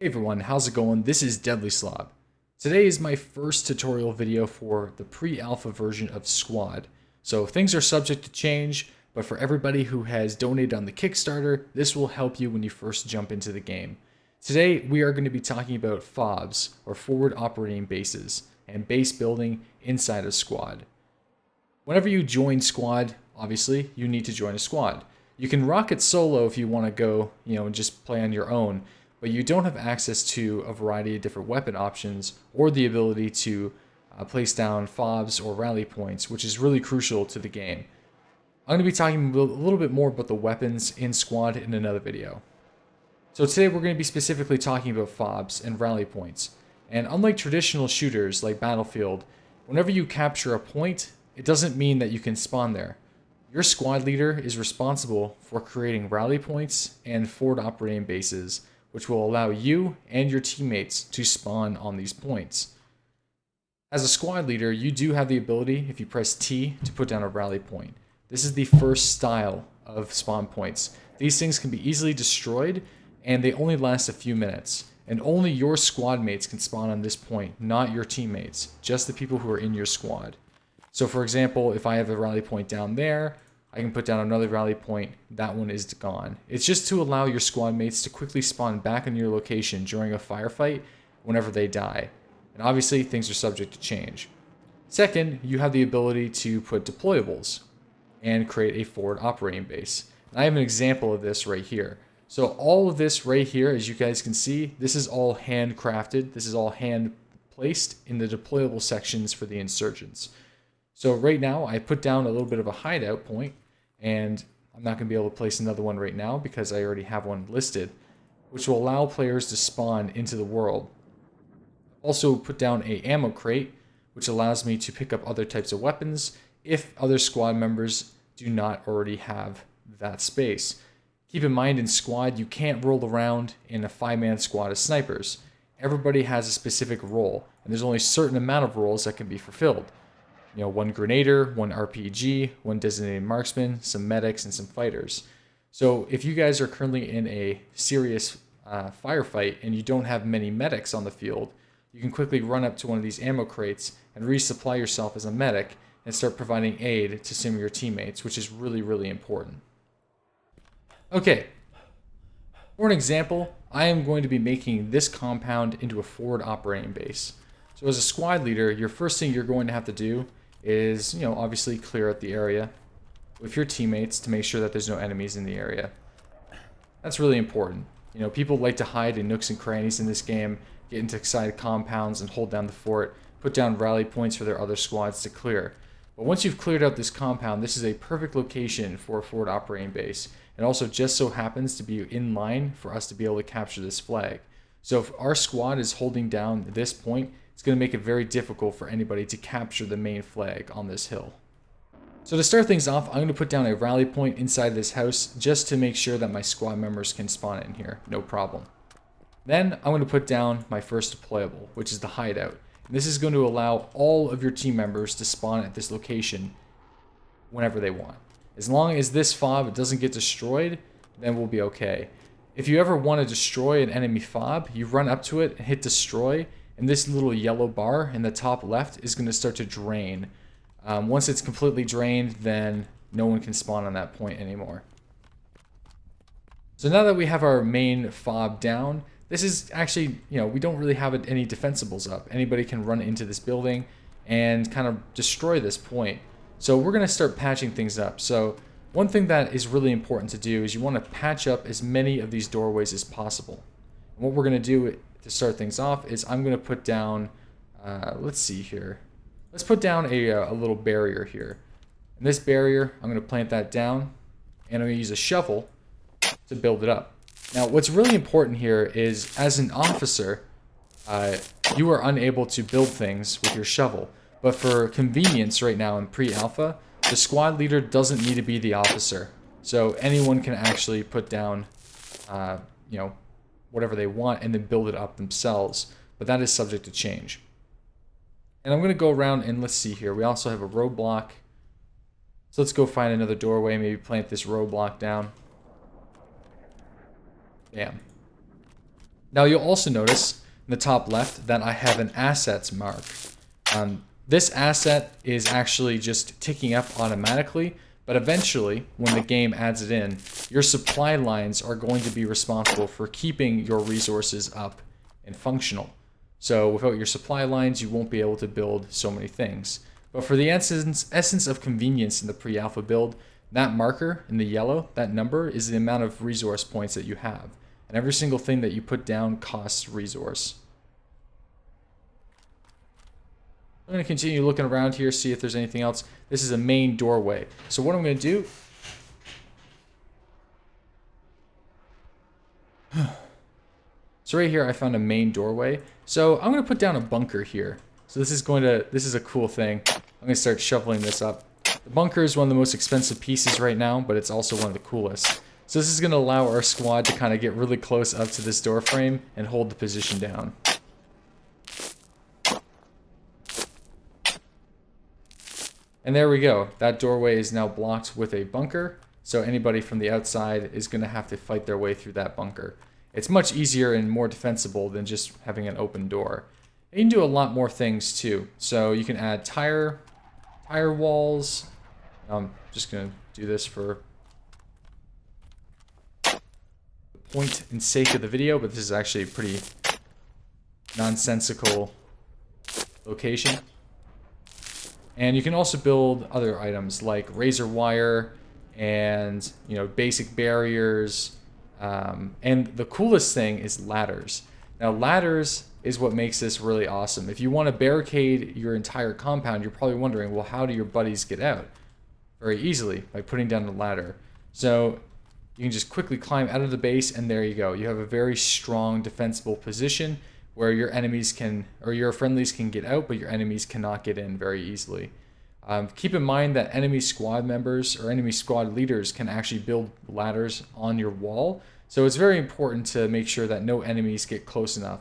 Hey everyone, how's it going? This is Deadly Slob. Today is my first tutorial video for the pre-alpha version of Squad. So things are subject to change, but for everybody who has donated on the Kickstarter, this will help you when you first jump into the game. Today we are going to be talking about FOBs, or Forward Operating Bases, and base building inside of Squad. Whenever you join Squad, obviously, you need to join a squad. You can rock it solo if you want to go, and just play on your own, but you don't have access to a variety of different weapon options or the ability to place down FOBs or rally points, which is really crucial to the game. I'm going to be talking a little bit more about the weapons in Squad in another video. So today we're going to be specifically talking about FOBs and rally points. And unlike traditional shooters like Battlefield, whenever you capture a point, it doesn't mean that you can spawn there. Your squad leader is responsible for creating rally points and forward operating bases, which will allow you and your teammates to spawn on these points. As a squad leader, you do have the ability, if you press T, to put down a rally point. This is the first style of spawn points. These things can be easily destroyed, and they only last a few minutes. And only your squad mates can spawn on this point, not your teammates, just the people who are in your squad. So for example, if I have a rally point down there, I can put down another rally point, that one is gone. It's just to allow your squad mates to quickly spawn back in your location during a firefight whenever they die. And obviously, things are subject to change. Second, you have the ability to put deployables and create a forward operating base. And I have an example of this right here. So all of this right here, as you guys can see, this is all handcrafted. This is all hand placed in the deployable sections for the insurgents. So right now, I put down a little bit of a hideout point, and I'm not going to be able to place another one right now because I already have one listed, which will allow players to spawn into the world. Also put down a ammo crate, which allows me to pick up other types of weapons if other squad members do not already have that space. Keep in mind, in Squad, you can't roll around in a 5-man squad of snipers. Everybody has a specific role, and there's only a certain amount of roles that can be fulfilled. One Grenadier, one RPG, one Designated Marksman, some medics, and some fighters. So if you guys are currently in a serious firefight and you don't have many medics on the field, you can quickly run up to one of these ammo crates and resupply yourself as a medic and start providing aid to some of your teammates, which is really, really important. Okay, for an example, I am going to be making this compound into a forward operating base. So as a squad leader, your first thing you're going to have to do is, obviously clear out the area with your teammates to make sure that there's no enemies in the area. That's really important. People like to hide in nooks and crannies in this game, get into side compounds and hold down the fort, put down rally points for their other squads to clear. But once you've cleared out this compound, this is a perfect location for a forward operating base. It also just so happens to be in line for us to be able to capture this flag. So if our squad is holding down this point, it's going to make it very difficult for anybody to capture the main flag on this hill. So to start things off, I'm going to put down a rally point inside this house just to make sure that my squad members can spawn in here, no problem. Then I'm going to put down my first deployable, which is the hideout. And this is going to allow all of your team members to spawn at this location whenever they want. As long as this FOB doesn't get destroyed, then we'll be okay. If you ever want to destroy an enemy FOB, you run up to it and hit destroy, and this little yellow bar in the top left is going to start to drain. Once it's completely drained, then no one can spawn on that point anymore. So now that we have our main FOB down, this is actually, we don't really have any defensibles up. Anybody can run into this building and kind of destroy this point. So we're going to start patching things up. So one thing that is really important to do is you want to patch up as many of these doorways as possible. And what we're going to do to start things off is I'm going to put down, let's see here. Let's put down a little barrier here. And this barrier, I'm going to plant that down, and I'm going to use a shovel to build it up. Now, what's really important here is, as an officer, you are unable to build things with your shovel. But for convenience right now in pre-alpha, the squad leader doesn't need to be the officer. So anyone can actually put down, whatever they want and then build it up themselves. But that is subject to change. And I'm going to go around and let's see here. We also have a roadblock. So let's go find another doorway, maybe plant this roadblock down. Bam. Now you'll also notice in the top left that I have an assets mark. This asset is actually just ticking up automatically, but eventually, when the game adds it in, your supply lines are going to be responsible for keeping your resources up and functional. So without your supply lines, you won't be able to build so many things. But for the essence of convenience in the pre-alpha build, that marker in the yellow, that number, is the amount of resource points that you have. And every single thing that you put down costs resource. I'm going to continue looking around here, see if there's anything else. This is a main doorway. So what I'm going to do... So right here I found a main doorway. So I'm going to put down a bunker here. So this is a cool thing. I'm going to start shoveling this up. The bunker is one of the most expensive pieces right now, but it's also one of the coolest. So this is going to allow our squad to kind of get really close up to this door frame and hold the position down. And there we go. That doorway is now blocked with a bunker, so anybody from the outside is going to have to fight their way through that bunker. It's much easier and more defensible than just having an open door. And you can do a lot more things too. So you can add tire walls. I'm just going to do this for the point and sake of the video, but this is actually a pretty nonsensical location. And you can also build other items like razor wire and, you know, basic barriers. And the coolest thing is ladders. Now, ladders is what makes this really awesome. If you want to barricade your entire compound, you're probably wondering, well, how do your buddies get out? Very easily, by putting down a ladder. So you can just quickly climb out of the base, and there you go. You have a very strong defensible position where your enemies can, or your friendlies can get out, but your enemies cannot get in very easily. Keep in mind that enemy squad members or enemy squad leaders can actually build ladders on your wall. So it's very important to make sure that no enemies get close enough.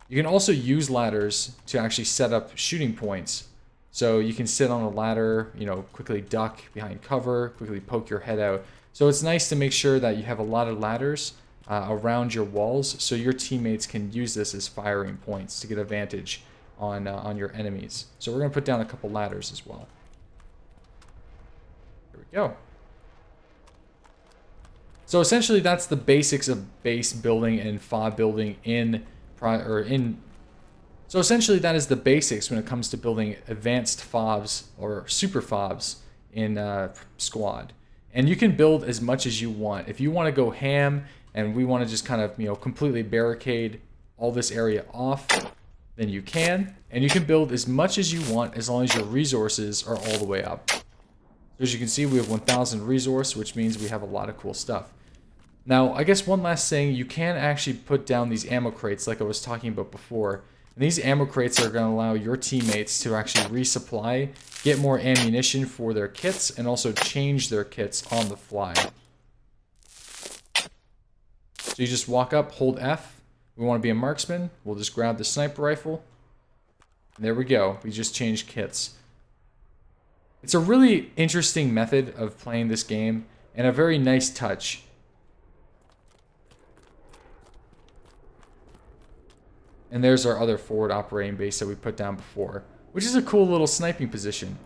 You can also use ladders to actually set up shooting points. So you can sit on a ladder, you know, quickly duck behind cover, quickly poke your head out. So it's nice to make sure that you have a lot of ladders around your walls, so your teammates can use this as firing points to get advantage on your enemies. So we're going to put down a couple ladders as well. Here we go. So essentially that's the basics of base building and FOB building So essentially that is the basics when it comes to building advanced FOBs or super FOBs in Squad. And you can build as much as you want. If you want to go ham and we want to just kind of, you know, completely barricade all this area off, then you can. And you can build as much as you want as long as your resources are all the way up. As you can see, we have 1,000 resource, which means we have a lot of cool stuff. Now, I guess one last thing, you can actually put down these ammo crates like I was talking about before. And these ammo crates are going to allow your teammates to actually resupply, get more ammunition for their kits, and also change their kits on the fly. So you just walk up, hold F. We want to be a marksman. We'll just grab the sniper rifle. And there we go. We just changed kits. It's a really interesting method of playing this game and a very nice touch. And there's our other forward operating base that we put down before, which is a cool little sniping position.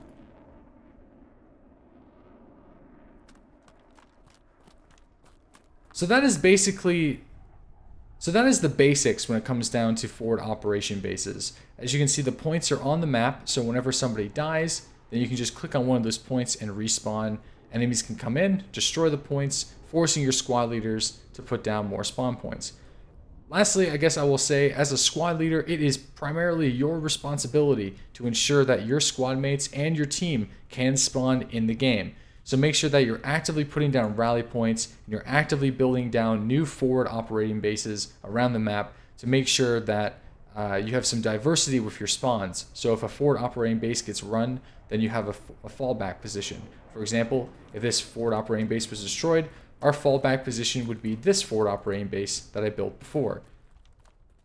So that is the basics when it comes down to forward operation bases. As you can see, the points are on the map, so whenever somebody dies, then you can just click on one of those points and respawn. Enemies can come in, destroy the points, forcing your squad leaders to put down more spawn points. Lastly, I guess I will say, as a squad leader, it is primarily your responsibility to ensure that your squad mates and your team can spawn in the game. So make sure that you're actively putting down rally points and you're actively building down new forward operating bases around the map to make sure that you have some diversity with your spawns. So if a forward operating base gets run, then you have a fallback position. For example, if this forward operating base was destroyed, our fallback position would be this forward operating base that I built before.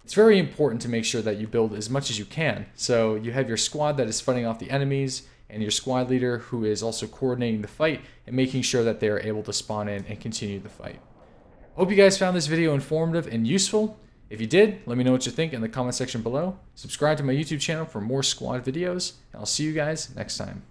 It's very important to make sure that you build as much as you can. So you have your squad that is fighting off the enemies, and your squad leader who is also coordinating the fight and making sure that they are able to spawn in and continue the fight. Hope you guys found this video informative and useful. If you did, let me know what you think in the comment section below. Subscribe to my YouTube channel for more squad videos, and I'll see you guys next time.